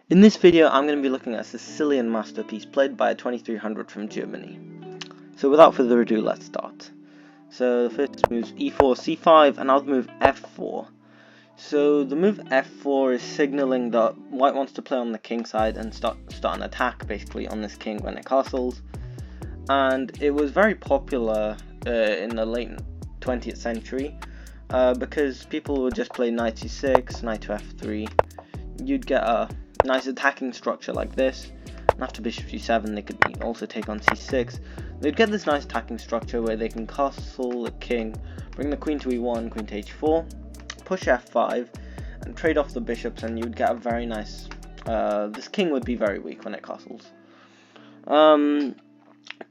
In this video, I'm going to be looking at a Sicilian masterpiece played by a 2300 from Germany. So without further ado, let's start. So the first move is e4, c5, and now the move f4. So the move f4 is signaling that white wants to play on the king side and start an attack basically on this king when it castles. And it was very popular in the late 20th century because people would just play knight c6, knight to f3. You'd get a nice attacking structure like this, and after bishop g7 they could also take on c6. They'd get this nice attacking structure where they can castle the king, bring the queen to e1, queen to h4, push f5, and trade off the bishops, and you'd get a very nice, this king would be very weak when it castles. And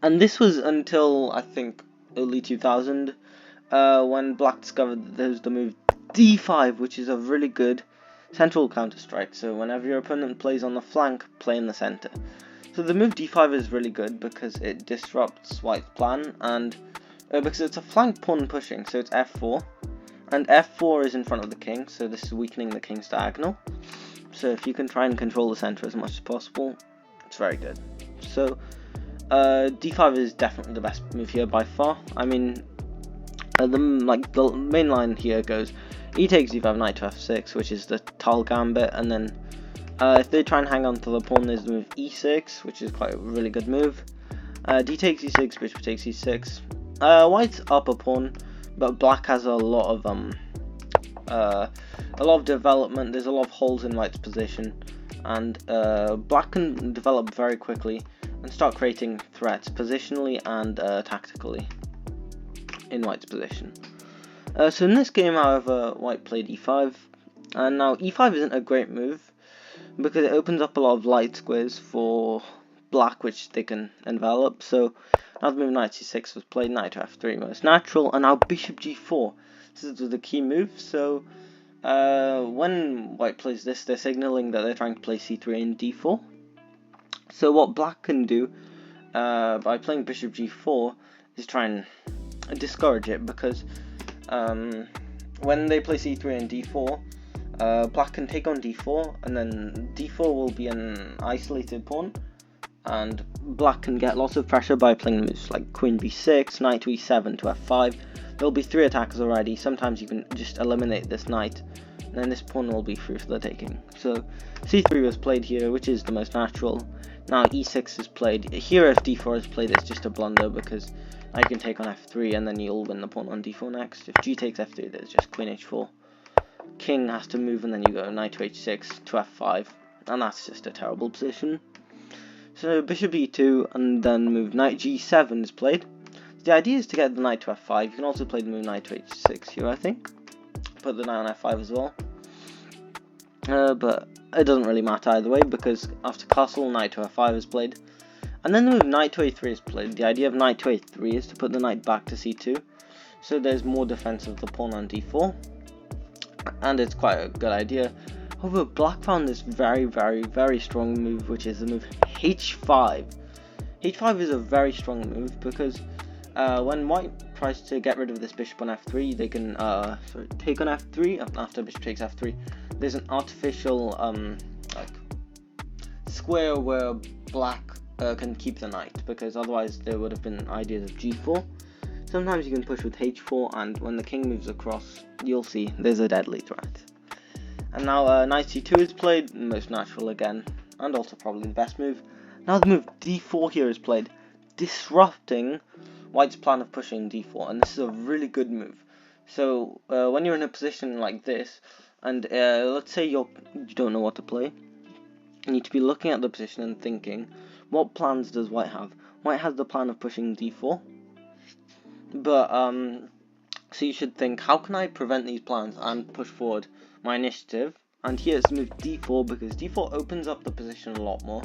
this was until, I think, early 2000, when black discovered that there's the move d5, which is a really good central counter strike. So whenever your opponent plays on the flank, play in the center. So the move d5 is really good because it disrupts white's plan, and because it's a flank pawn pushing, so it's f4, and f4 is in front of the king, so this is weakening the king's diagonal. So if you can try and control the center as much as possible, it's very good. So d5 is definitely the best move here by far. I mean, the main line here goes e takes d5, knight to f6, which is the Tal gambit, and then if they try and hang on to the pawn, there's the move e6, which is quite a really good move. D takes e6, bishop takes e6. White's up a pawn, but black has a lot of development. There's a lot of holes in white's position, and black can develop very quickly and start creating threats positionally and tactically in white's position. So in this game, however, white played e5, and now e5 isn't a great move because it opens up a lot of light squares for black, which they can envelop. So now the move knight c6 was played, knight to f3 most natural, and now bishop g4. This is the key move. So when white plays this, they're signaling that they're trying to play c3 and d4. So what black can do by playing bishop g4 is try and discourage it, because when they play c3 and d4, black can take on d4, and then d4 will be an isolated pawn, and black can get lots of pressure by playing moves like queen b6, knight to e7 to f5. There'll be 3 attackers already. Sometimes you can just eliminate this knight, and then this pawn will be free for the taking. So c3 was played here, which is the most natural. Now e6 is played. Here if d4 is played, it's just a blunder, because now you can take on f3 and then you'll win the pawn on d4 next. If g takes f3, there's just queen h4. King has to move, and then you go knight to h6 to f5, and that's just a terrible position. So bishop e2, and then move knight g7 is played. The idea is to get the knight to f5. You can also play the move knight to h6 here, I think. Put the knight on f5 as well. But it doesn't really matter either way, because after castle, knight to f5 is played. And then the move knight to a3 is played. The idea of knight to a3 is to put the knight back to c2, so there's more defense of the pawn on d4, and it's quite a good idea. However, black found this very, very, very strong move, which is the move h5. h5 is a very strong move because when white tries to get rid of this bishop on f3, they can take on f3. After bishop takes f3, there's an artificial like square where black can keep the knight, because otherwise there would have been ideas of g4. Sometimes you can push with h4, and when the king moves across, you'll see there's a deadly threat. And now knight c2 is played, most natural again, and also probably the best move. Now the move d4 here is played, disrupting white's plan of pushing d4, and this is a really good move. So when you're in a position like this, and let's say you don't know what to play, you need to be looking at the position and thinking, what plans does white have? White has the plan of pushing d4, but so you should think, how can I prevent these plans and push forward my initiative? And here it's move d4, because d4 opens up the position a lot more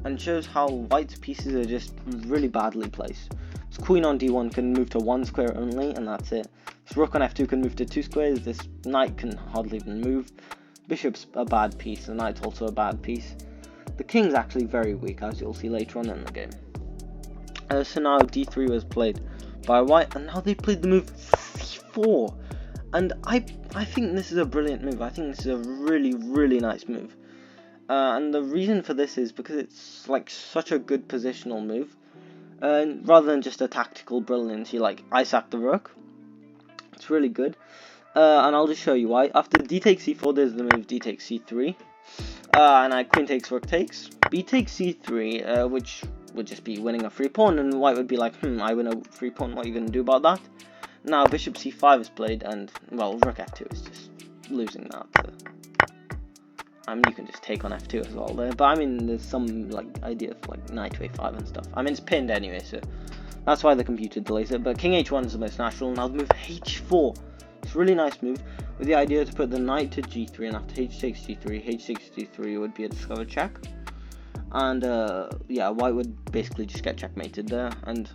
and shows how white's pieces are just really badly placed. So queen on d1 can move to 1 square only, and that's it. So rook on f2 can move to 2 squares. This knight can hardly even move. Bishop's a bad piece, the knight's also a bad piece. The king's actually very weak, as you'll see later on in the game. So now d3 was played by white, and now they played the move c4, and I think this is a brilliant move. I think this is a really, really nice move. and the reason for this is because it's like such a good positional move, rather than just a tactical brilliance. You like I sack the rook. It's really good, and I'll just show you why. After d takes c4, there's the move d takes c3, and I queen takes rook takes, b takes c3, which would just be winning a free pawn, and white would be like, I win a free pawn, what are you going to do about that? Now bishop c5 is played, and well, rook f2 is just losing that. I mean, you can just take on f2 as well there, but I mean, there's some like idea for like knight to a5 and stuff. I mean, it's pinned anyway, so that's why the computer delays it. But king h1 is the most natural. Now the move h4, it's a really nice move with the idea to put the knight to g3, and after h takes g3, h takes g3 would be a discovered check, and yeah, white would basically just get checkmated there. And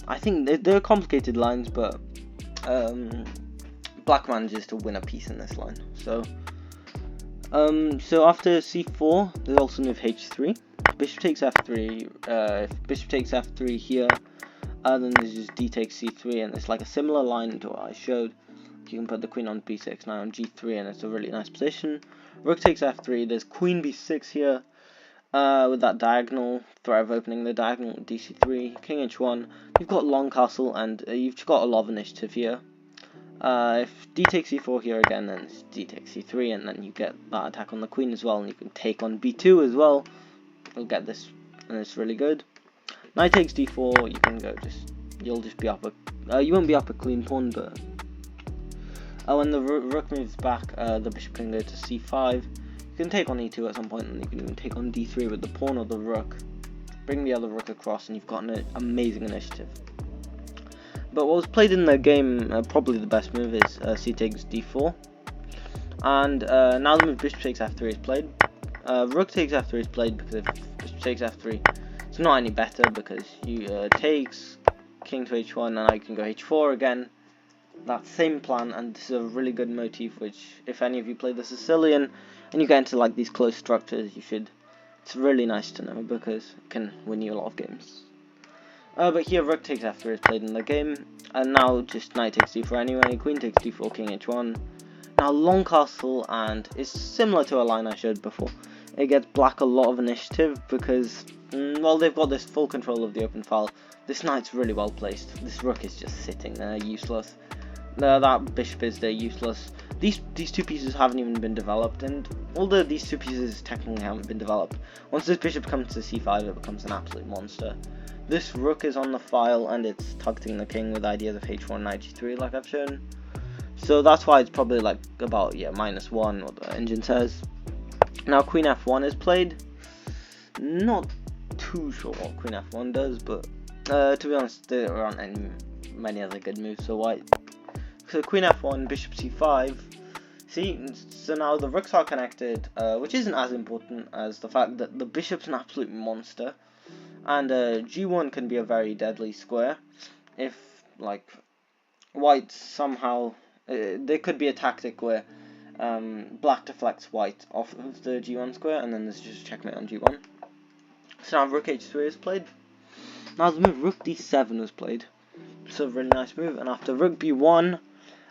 I think they're complicated lines, but black manages to win a piece in this line. So after c4, there's also move h3. Bishop takes f3. If bishop takes f3 here, then there's just d takes c3, and it's like a similar line to what I showed. You can put the queen on b6, now on g3, and it's a really nice position. Rook takes f3. There's queen b6 here, with that diagonal threat of opening the diagonal with dc3. King h1. You've got long castle, and you've got a lot of initiative here. If d takes c4 here again, then it's d takes c3, and then you get that attack on the queen as well, and you can take on b2 as well. You'll get this, and it's really good. Knight takes d4. You can go you'll just be up a, you won't be up a clean pawn, but when the rook moves back, the bishop can go to c5. You can take on e2 at some point, and you can even take on d3 with the pawn or the rook. Bring the other rook across, and you've got an amazing initiative. But what was played in the game, probably the best move, is c takes d4. And now the move bishop takes f3 is played. Rook takes f3 is played, because if bishop takes f3, it's not any better, because you takes king to h1, and now you can go h4 again. That same plan, and this is a really good motif, which if any of you play the Sicilian and you get into like these close structures, it's really nice to know, because it can win you a lot of games. But here rook takes f3 is played in the game, and now just knight takes d4 anyway, queen takes d4, king h1. Now long castle, and it's similar to a line I showed before. It gets black a lot of initiative because, well, they've got this full control of the open file. This knight's really well placed. This rook is just sitting there, useless. That bishop is there, useless. These two pieces haven't even been developed, and although these two pieces technically haven't been developed, once this bishop comes to c5, it becomes an absolute monster. This rook is on the file, and it's targeting the king with ideas of h1, knight g3, like I've shown. So that's why it's probably like about, yeah, -1, what the engine says. Now queen f1 is played. Not too sure what queen f1 does, but to be honest, there aren't many other good moves for white. So queen f1, bishop c5. See, so now the rooks are connected, which isn't as important as the fact that the bishop's an absolute monster, and g1 can be a very deadly square if, like, white somehow, there could be a tactic where black deflects white off of the g1 square, and then there's just checkmate on g1. So now rook h3 is played. Now the move rook d7 was played. It's a really nice move, and after rook b1,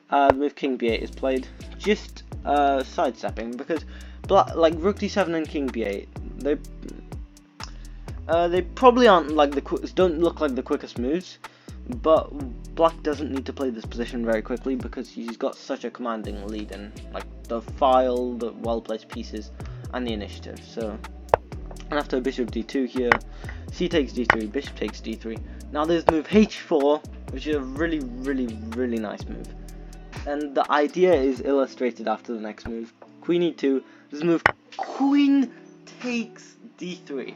the move king b8 is played. Just sidestepping, because like rook d7 and king b8, they probably aren't like don't look like the quickest moves, but black doesn't need to play this position very quickly because he's got such a commanding lead in like the file, the well placed pieces, and the initiative. So, and after bishop d2 here, c takes d3, bishop takes d3. Now there's the move h4, which is a really, really, really nice move. And the idea is illustrated after the next move. Queen e2, this move queen takes d3.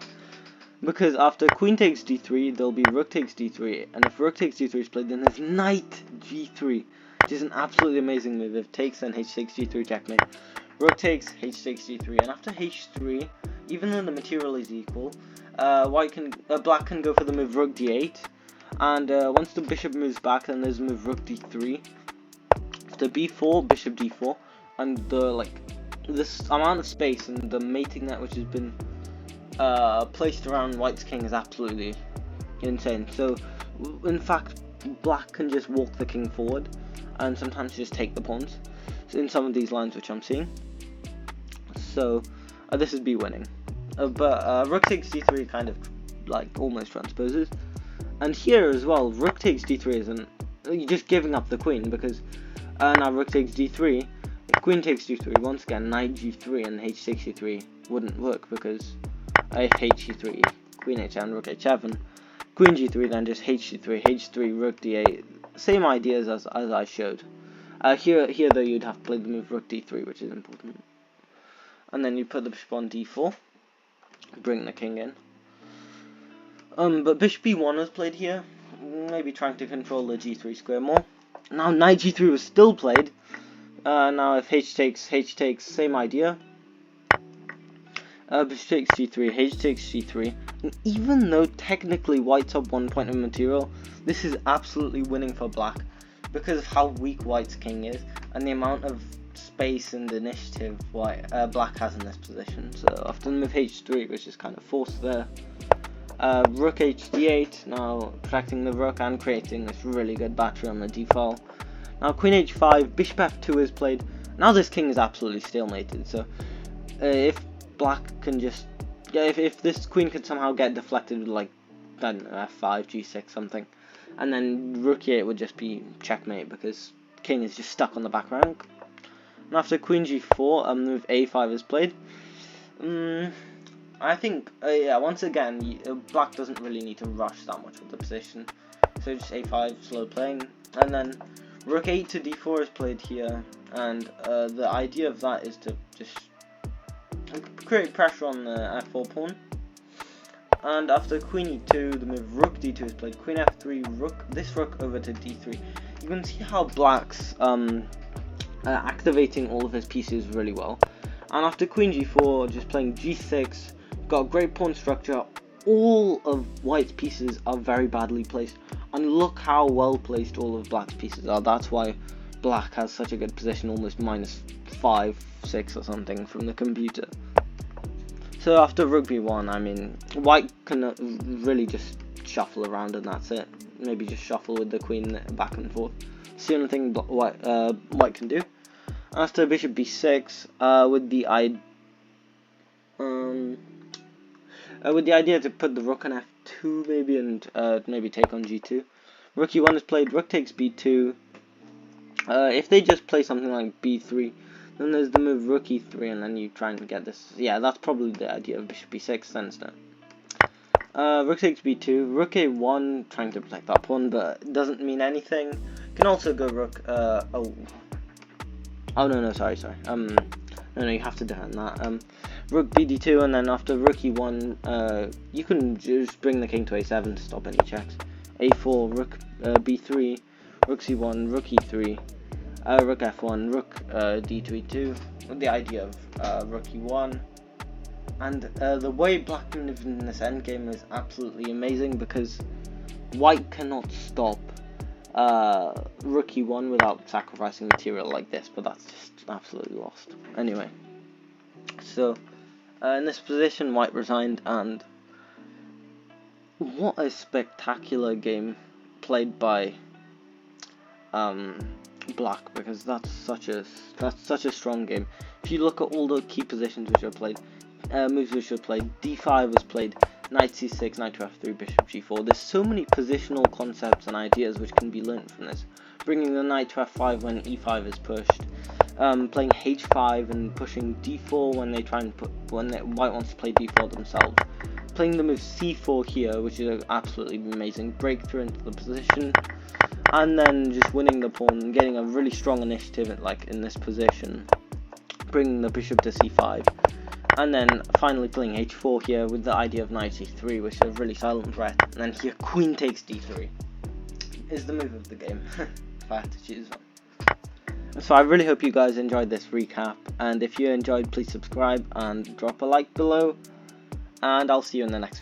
Because after queen takes d3, there'll be rook takes d3. And if rook takes d3 is played, then there's knight g3. Which is an absolutely amazing move. If takes, then h takes g3 checkmate. Rook takes, h takes g3. And after h3, even though the material is equal, black can go for the move rook d8. And once the bishop moves back, then there's the move rook d3. After b4, bishop d4, and this amount of space and the mating net which has been placed around white's king is absolutely insane. So in fact, black can just walk the king forward and sometimes just take the pawns in some of these lines which I'm seeing. So this is b winning. But rook takes d3 kind of like almost transposes. And here as well, rook takes d3 isn't, you're just giving up the queen, because now rook takes d3, if queen takes d3, once again knight g3 and h takes d3 wouldn't work, because if h g3, queen h7, rook h7, queen g3, then just h g3, h3, rook d8, same ideas as I showed. Here though you'd have to play the move rook d3, which is important. And then you put the bishop on d4, bring the king in. But bishop e1 was played here, maybe trying to control the g3 square more. Now knight g3 was still played. Now if h takes, same idea. Bishop takes g3, h takes g3. And even though technically white's up 1 point of material, this is absolutely winning for black, because of how weak white's king is, and the amount of space and initiative black has in this position. So after the move h3, which is kind of forced there, rook h8, now protecting the rook and creating this really good battery on the d-file. Now queen h5, bishop f2 is played. Now this king is absolutely stalemated, so if black can just, if this queen could somehow get deflected with like, I don't know, f5, g6, something, and then rook e8 would just be checkmate, because king is just stuck on the back rank. And after queen g4, move a5 is played. I think, yeah, once again, black doesn't really need to rush that much with the position, so just a5, slow playing, and then rook 8 to d4 is played here, and the idea of that is to just create pressure on the f4 pawn. And after queen e2, the move rook d2 is played, queen f3, this rook over to d3. You can see how black's activating all of his pieces really well. And after queen g4, just playing g6, got a great pawn structure. All of white's pieces are very badly placed, and look how well placed all of black's pieces are. That's why black has such a good position, almost -5, 6 or something from the computer. So after rook b1, I mean, white can really just shuffle around and that's it. Maybe just shuffle with the queen back and forth. It's the only thing white can do. After bishop b6, with the idea to put the rook on f2 maybe, and maybe take on g2. Rook e1 is played, rook takes b2. If they just play something like b3, then there's the move rook e3, and then you try and get this. Yeah, that's probably the idea of bishop b6, then, isn't it? Rook takes b2, rook a1, trying to protect that pawn, but it doesn't mean anything. You can also go rook, sorry. No, you have to defend that. Rook bd2, and then after rook e1, you can just bring the king to a7 to stop any checks. a4, rook b3, rook c1, rook e3, rook f1, rook d2 e2, with the idea of rook e1. And the way black can live in this endgame is absolutely amazing, because white cannot stop rook e1 without sacrificing material like this, but that's just absolutely lost. Anyway, so in this position white resigned, and what a spectacular game played by black, because that's such a strong game. If you look at all the key positions which are played, moves which are played, d5 was played, knight c6, knight to f3, bishop g4. There's so many positional concepts and ideas which can be learnt from this. Bringing the knight to f5 when e5 is pushed, playing h5 and pushing d4 when they try and white wants to play d4 themselves. Playing the move c4 here, which is an absolutely amazing breakthrough into the position, and then just winning the pawn, getting a really strong initiative like in this position, bringing the bishop to c5. And then finally playing h4 here with the idea of knight c3, which is a really silent threat. And then here queen takes d3 is the move of the game, if I had to choose one. So I really hope you guys enjoyed this recap, and if you enjoyed, please subscribe and drop a like below, and I'll see you in the next video.